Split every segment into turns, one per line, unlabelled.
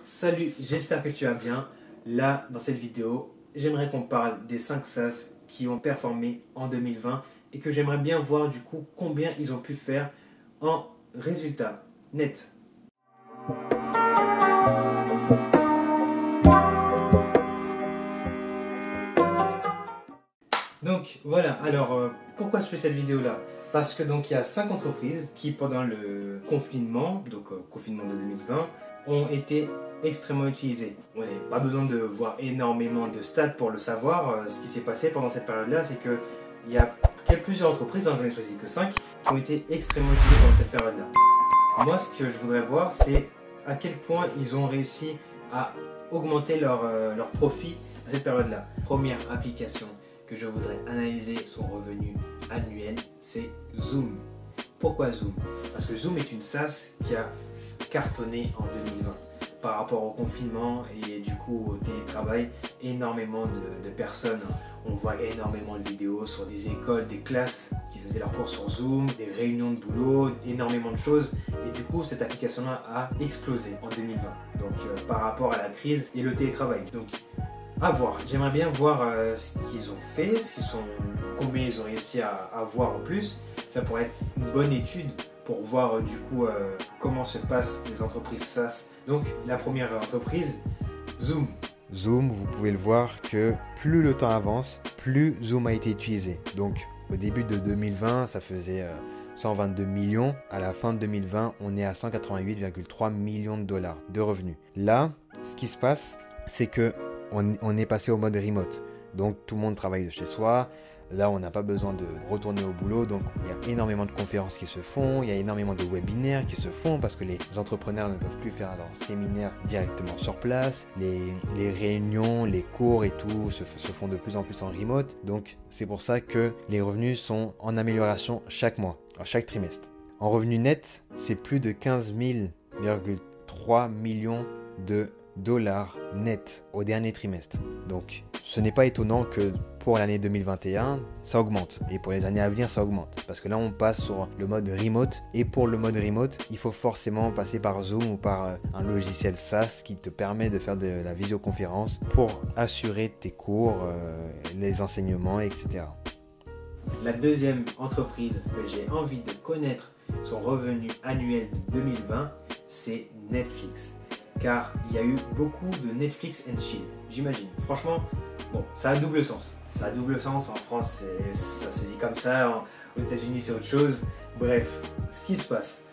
Salut, j'espère que tu vas bien. Là, dans cette vidéo, j'aimerais qu'on parle des 5 SaaS qui ont performé en 2020 et que j'aimerais bien voir du coup combien ils ont pu faire en résultat net. Donc voilà, alors pourquoi je fais cette vidéo là? Parce que donc il y a 5 entreprises qui pendant le confinement, donc confinement de 2020, ont été extrêmement utilisées. On n'a pas besoin de voir énormément de stats pour le savoir. Ce qui s'est passé pendant cette période là, c'est que il y a plusieurs entreprises, j'en ai choisi que 5, qui ont été extrêmement utilisées pendant cette période là. Moi, ce que je voudrais voir, c'est à quel point ils ont réussi à augmenter leur profit à cette période là. Première application que je voudrais analyser son revenu annuel, c'est Zoom. Pourquoi Zoom? Parce que Zoom est une SaaS qui a cartonné en 2020 par rapport au confinement et du coup au télétravail. Énormément de personnes, on voit énormément de vidéos sur des écoles, des classes qui faisaient leurs cours sur Zoom, des réunions de boulot, énormément de choses, et du coup cette application là a explosé en 2020 donc par rapport à la crise et le télétravail. Donc à voir. J'aimerais bien voir ce qu'ils ont fait, combien ils ont réussi à avoir en plus. Ça pourrait être une bonne étude pour voir du coup comment se passent les entreprises SaaS. Donc la première entreprise, Zoom.
Zoom, vous pouvez le voir que plus le temps avance, plus Zoom a été utilisé. Donc au début de 2020, ça faisait 122 millions. À la fin de 2020, on est à 188,3 millions de dollars de revenus. Là, ce qui se passe, c'est que on est passé au mode remote. Donc tout le monde travaille de chez soi. Là, on n'a pas besoin de retourner au boulot. Donc il y a énormément de conférences qui se font. Il y a énormément de webinaires qui se font parce que les entrepreneurs ne peuvent plus faire leurs séminaires directement sur place. Les réunions, les cours et tout se font de plus en plus en remote. Donc c'est pour ça que les revenus sont en amélioration chaque mois, chaque trimestre. En revenu net, c'est plus de 15,3 millions de dollars net au dernier trimestre. Donc ce n'est pas étonnant que pour l'année 2021 ça augmente et pour les années à venir ça augmente parce que là on passe sur le mode remote et pour le mode remote il faut forcément passer par Zoom ou par un logiciel SaaS qui te permet de faire de la visioconférence pour assurer tes cours, les enseignements, etc.
La deuxième entreprise que j'ai envie de connaître son revenu annuel de 2020, c'est Netflix. Car il y a eu beaucoup de Netflix and chill, j'imagine. Franchement, bon, ça a double sens. Ça a double sens, en France, ça se dit comme ça, aux États-Unis, c'est autre chose. Bref, ce qui se passe,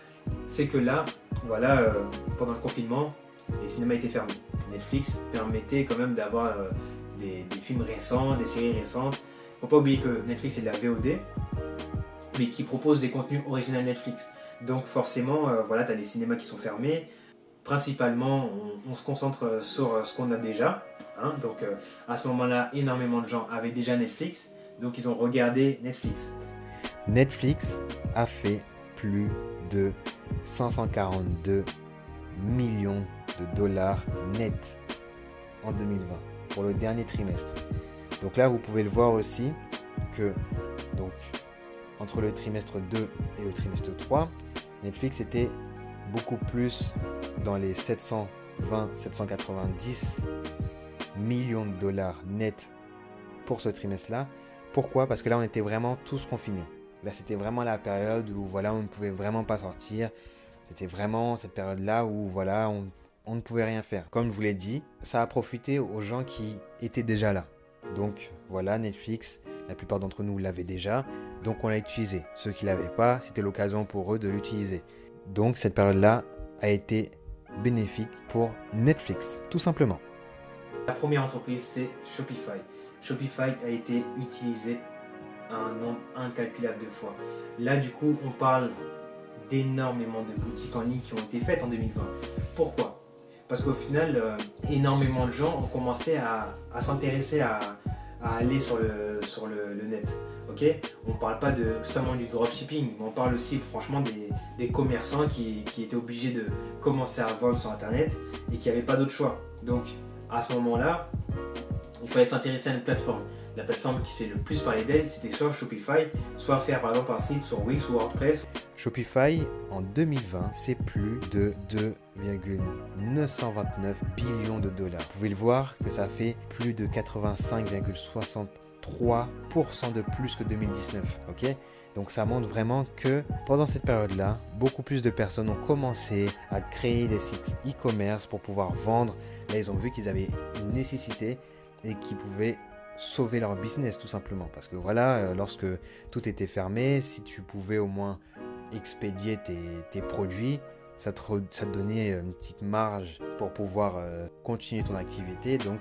c'est que là, voilà, pendant le confinement, les cinémas étaient fermés. Netflix permettait quand même d'avoir des films récents, des séries récentes. Faut pas oublier que Netflix c'est de la VOD, mais qui propose des contenus originaux Netflix. Donc forcément, voilà, tu as des cinémas qui sont fermés. Principalement, on se concentre sur ce qu'on a déjà. Donc à ce moment-là, énormément de gens avaient déjà Netflix. Donc ils ont regardé Netflix.
Netflix a fait plus de 542 millions de dollars net en 2020 pour le dernier trimestre. Donc là, vous pouvez le voir aussi que donc, entre le trimestre 2 et le trimestre 3, Netflix était beaucoup plus dans les 720-790 millions de dollars net pour ce trimestre-là. Pourquoi? Parce que là, on était vraiment tous confinés. Là, c'était vraiment la période où voilà, on ne pouvait vraiment pas sortir. C'était vraiment cette période-là où voilà, on ne pouvait rien faire. Comme je vous l'ai dit, ça a profité aux gens qui étaient déjà là. Donc voilà, Netflix, la plupart d'entre nous l'avaient déjà, donc on l'a utilisé. Ceux qui ne l'avaient pas, c'était l'occasion pour eux de l'utiliser. Donc cette période-là a été bénéfique pour Netflix, tout simplement.
La première entreprise, c'est Shopify. Shopify a été utilisé un nombre incalculable de fois. Là, du coup, on parle d'énormément de boutiques en ligne qui ont été faites en 2020. Pourquoi? Parce qu'au final, énormément de gens ont commencé à s'intéresser à aller sur le net. Okay, on ne parle pas seulement du dropshipping, mais on parle aussi franchement des commerçants qui étaient obligés de commencer à vendre sur internet et qui n'avaient pas d'autre choix. Donc à ce moment-là, il fallait s'intéresser à une plateforme. La plateforme qui fait le plus parler d'elle, c'était soit Shopify, soit faire par exemple un site sur Wix ou WordPress.
Shopify en 2020, c'est plus de 929 billions de dollars. Vous pouvez le voir que ça fait plus de 85,63% de plus que 2019. Ok? Donc ça montre vraiment que pendant cette période-là, beaucoup plus de personnes ont commencé à créer des sites e-commerce pour pouvoir vendre. Là, ils ont vu qu'ils avaient une nécessité et qu'ils pouvaient sauver leur business tout simplement. Parce que voilà, lorsque tout était fermé, si tu pouvais au moins expédier tes produits, ça te donnait une petite marge pour pouvoir continuer ton activité. Donc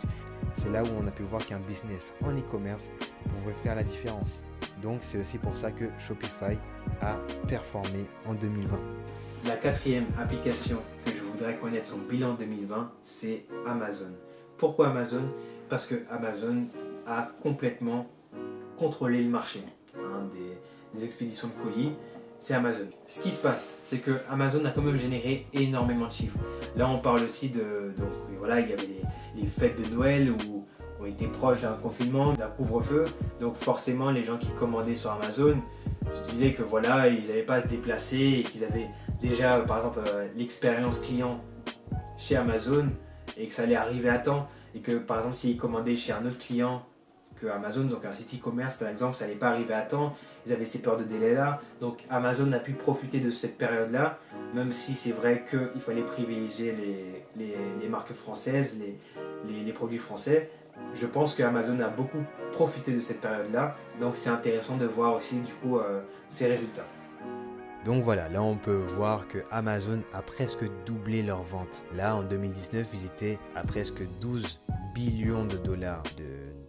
c'est là où on a pu voir qu'un business en e-commerce pouvait faire la différence. Donc c'est aussi pour ça que Shopify a performé en 2020.
La quatrième application que je voudrais connaître son bilan 2020, c'est Amazon. Pourquoi Amazon? Parce que Amazon a complètement contrôlé le marché des expéditions de colis. C'est Amazon. Ce qui se passe, c'est que Amazon a quand même généré énormément de chiffres. Là, on parle aussi donc voilà, il y avait les fêtes de Noël où on était proche d'un confinement, d'un couvre-feu. Donc forcément, les gens qui commandaient sur Amazon, je disais que voilà, ils n'avaient pas à se déplacer et qu'ils avaient déjà, par exemple, l'expérience client chez Amazon et que ça allait arriver à temps. Et que par exemple, s'ils commandaient chez un autre client que Amazon, donc un site e-commerce par exemple, ça n'allait pas arriver à temps. Ils avaient ces peurs de délai là. Donc Amazon a pu profiter de cette période là, même si c'est vrai qu'il fallait privilégier les marques françaises, les produits français. Je pense que Amazon a beaucoup profité de cette période là. Donc c'est intéressant de voir aussi du coup ses résultats.
Donc voilà, là on peut voir que Amazon a presque doublé leurs ventes. Là en 2019, ils étaient à presque 12 billions de dollars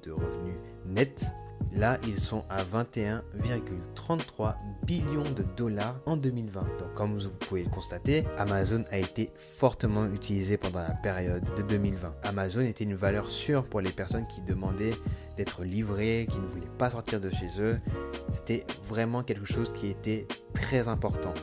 de revenus nets. Là, ils sont à 21,33 billions de dollars en 2020. Donc comme vous pouvez le constater, Amazon a été fortement utilisé pendant la période de 2020. Amazon était une valeur sûre pour les personnes qui demandaient d'être livrées, qui ne voulaient pas sortir de chez eux. C'était vraiment quelque chose qui était très important.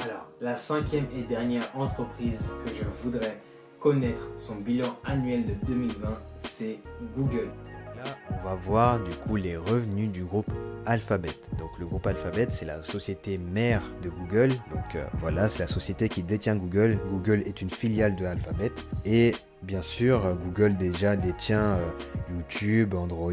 Alors, la cinquième et dernière entreprise que je voudrais connaître son bilan annuel de 2020, c'est Google.
Là, on va voir du coup les revenus du groupe Alphabet. Donc le groupe Alphabet, c'est la société mère de Google. Donc voilà, c'est la société qui détient Google. Google est une filiale de Alphabet. Et bien sûr, Google déjà détient YouTube, Android,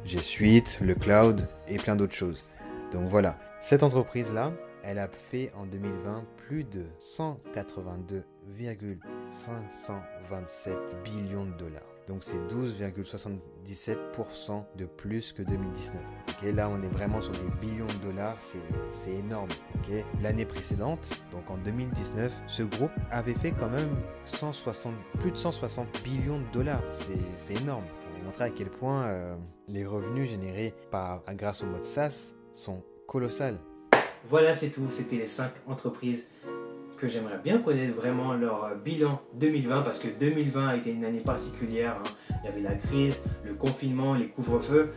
G Suite, le cloud et plein d'autres choses. Donc voilà, cette entreprise-là, elle a fait en 2020 plus de 182,527 billions de dollars. Donc c'est 12,77% de plus que 2019. Okay, là, on est vraiment sur des billions de dollars, c'est énorme. Okay. L'année précédente, donc en 2019, ce groupe avait fait quand même plus de 160 billions de dollars. C'est énorme. Pour vous montrer à quel point les revenus générés grâce au mode SaaS sont colossales.
Voilà, c'est tout. C'était les 5 entreprises que j'aimerais bien connaître vraiment leur bilan 2020 parce que 2020 a été une année particulière. Il y avait la crise, le confinement, les couvre-feux.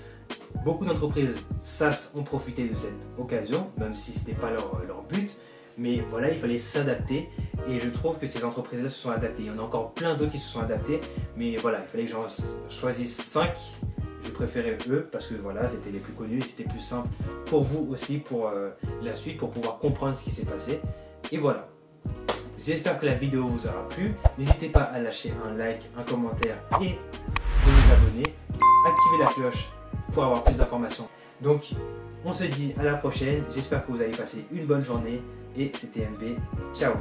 Beaucoup d'entreprises SaaS ont profité de cette occasion, même si ce n'était pas leur but. Mais voilà, il fallait s'adapter et je trouve que ces entreprises-là se sont adaptées. Il y en a encore plein d'autres qui se sont adaptées, mais voilà, il fallait que j'en choisisse 5. Je préférais eux parce que voilà, c'était les plus connus et c'était plus simple pour vous aussi pour la suite, pour pouvoir comprendre ce qui s'est passé. Et voilà. J'espère que la vidéo vous aura plu. N'hésitez pas à lâcher un like, un commentaire et de vous abonner. Activez la cloche pour avoir plus d'informations. Donc, on se dit à la prochaine. J'espère que vous allez passer une bonne journée. Et c'était MB. Ciao!